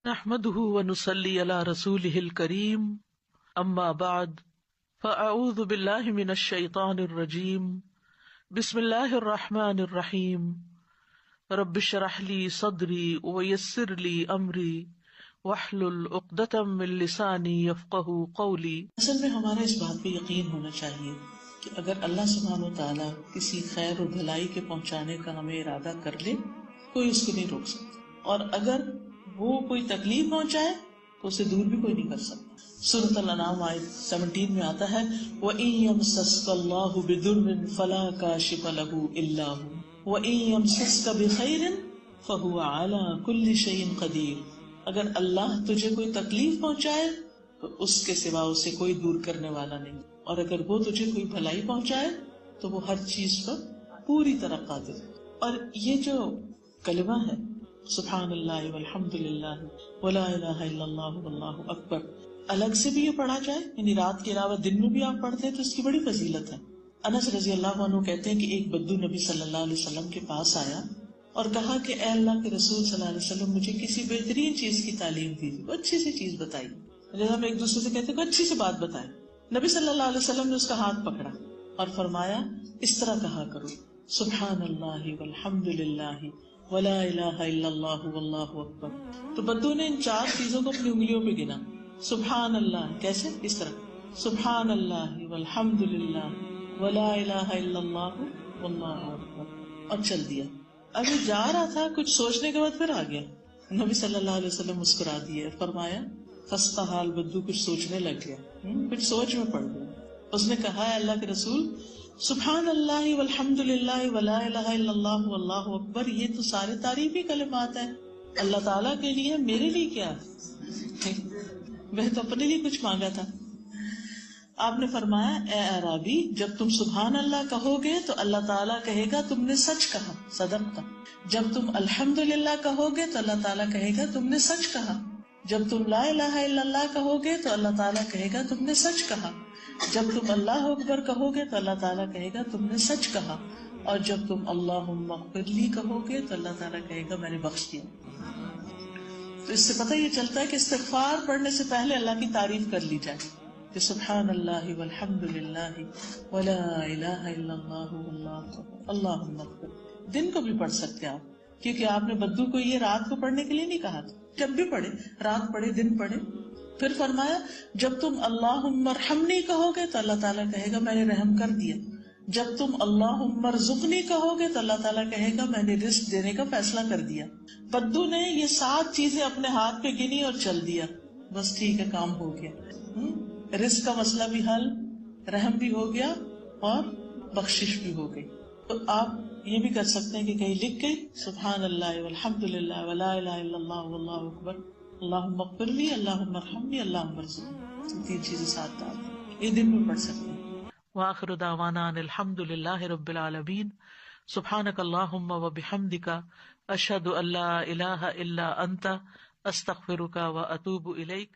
نحمده ونصلي على رسوله الكريم اما بعد فاعوذ بالله من الشيطان الرجيم بسم الله الرحمن الرحيم رب اشرح لي صدري ويسر لي امري واحلل عقدة من لساني يفقهوا قولي۔ اصل میں ہمارا اس بات پہ یقین ہونا چاہیے کہ اگر اللہ سبحانہ و تعالیٰ کسی خیر و بھلائی کے پہنچانے کا ہمیں ارادہ کر لے، کوئی اس کو نہیں روک سکتا، اور اگر وہ کوئی تکلیف پہنچائے تو اسے دور بھی کوئی نہیں کر سکتا۔ سورۃ الانعام آیت 17 میں آتا ہے وَإِن يَمْسَسْكَ اللَّهُ بِضُرٍّ فَلَا كَاشِفَ لَهُ إِلَّا هُوَ وَإِن يَمْسَسْكَ بِخَيْرٍ فَهُوَ عَلَى كُلِّ شَيْءٍ قَدِيرٌ۔ اگر اللہ تجھے کوئی تکلیف پہنچائے تو اس کے سوا اسے کوئی دور کرنے والا نہیں، اور اگر وہ تجھے کوئی بھلائی پہنچائے تو وہ ہر چیز پر پوری طرح قادر ہے۔ اور یہ جو کلمہ ہے سبحان اللہ والحمد للہ ولا الہ الا اللہ واللہ اکبر، الگ سے بھی یہ پڑھا جائے، یعنی رات کے علاوہ دن میں بھی آپ پڑھتے ہیں تو اس کی بڑی فضیلت ہے۔ انس رضی اللہ عنہ کہتے ہیں کہ ایک بدو نبی صلی اللہ علیہ وسلم کے پاس آیا اور کہا کہ اے اللہ کے رسول صلی اللہ علیہ وسلم مجھے کسی بہترین چیز کی تعلیم دیجیے، وہ اچھی سی چیز بتائی، جیسے ہم ایک دوسرے سے کہتے ہیں کہ اچھی سی بات بتائیں۔ نبی صلی اللہ علیہ وسلم نے اس کا ہاتھ پکڑا اور فرمایا اس طرح کہا کرو سبحان اللہ والحمد للہ ولا الہ الا اللہ واللہ اکبر۔ تو بدو نے ان 4 چیزوں کو اپنی انگلیوں پہ گنا۔ سبحان اللہ کیسے؟ اس طرح سبحان اللہ والحمد للہ ولا الہ الا اللہ واللہ اکبر، اور چل دیا۔ ابھی جا رہا تھا، کچھ سوچنے کے بعد پھر آ گیا۔ نبی صلی اللہ علیہ وسلم مسکرا دیے اور فرمایا خستہ حال بدو کچھ سوچنے لگ گیا، کچھ سوچ میں پڑ گیا۔ اس نے کہا ہے اللہ کے رسول سبحان اللہ والحمد للہ ولا الہ الا اللہ واللہ اکبر، یہ تو سارے تعریفی کلمات ہیں اللہ تعالیٰ کے لیے، میرے لیے کیا؟ میں تو اپنے لیے کچھ مانگا تھا۔ آپ نے فرمایا اے اعرابی، جب تم سبحان اللہ کہو گے تو اللہ تعالیٰ کہے گا تم نے سچ کہا، صدقت۔ جب تم الحمدللہ کہو گے تو اللہ تعالیٰ کہے گا تم نے سچ کہا۔ جب تم لا الہ الا اللہ کہو گے تو اللہ تعالیٰ کہے گا تم نے سچ کہا۔ جب تم اللہ اکبر کہو گے تو اللہ تعالیٰ کہے گا تم نے سچ کہا، اور جب تم اللہم اغفر لی کہو گے تو اللہ تعالیٰ کہے گا میں نے بخش دیا۔ تو اس سے پتہ یہ چلتا ہے کہ استغفار پڑھنے سے پہلے اللہ کی تعریف کر لی جائے کہ سبحان اللہ والحمد للہ ولا الہ الا اللہ واللہ اللہم اغفر۔ دن کو بھی پڑھ سکتے ہیں آپ، کیونکہ آپ نے بدو کو یہ رات کو پڑھنے کے لیے نہیں کہا تھا، جب بھی پڑھے، رات پڑھے دن پڑھے۔ پھر فرمایا جب تم اللہم ارحمنی کہو گے تو اللہ تعالیٰ کہے گا میں نے رحم کر دیا۔ جب تم اللہم ارزقنی کہو گے تو اللہ تعالیٰ کہے گا میں نے رزق دینے کا فیصلہ کر دیا۔ بدو نے یہ 7 چیزیں اپنے ہاتھ پہ گنی اور چل دیا، بس ٹھیک ہے کام ہو گیا، رزق کا مسئلہ بھی حل، رحم بھی ہو گیا اور بخشش بھی ہو گئی۔ تو آپ یہ بھی کر سکتے ہیں کہ کہیں لکھ کے سبحان اللہ والحمد للہ ولا الہ الا اللہ واللہ اکبر اللہم اغفر لی اللہم ارحمنی اللہم ارزقنی، 3 چیزیں ساتھ ڈال دیں، یہ دن میں پڑھ سکتے ہیں۔ وآخر دعوانا ان الحمد للہ رب العالمین۔ سبحانک اللہم وبحمدک اشہد ان لا الہ الا انت استغفرک واتوب الیک۔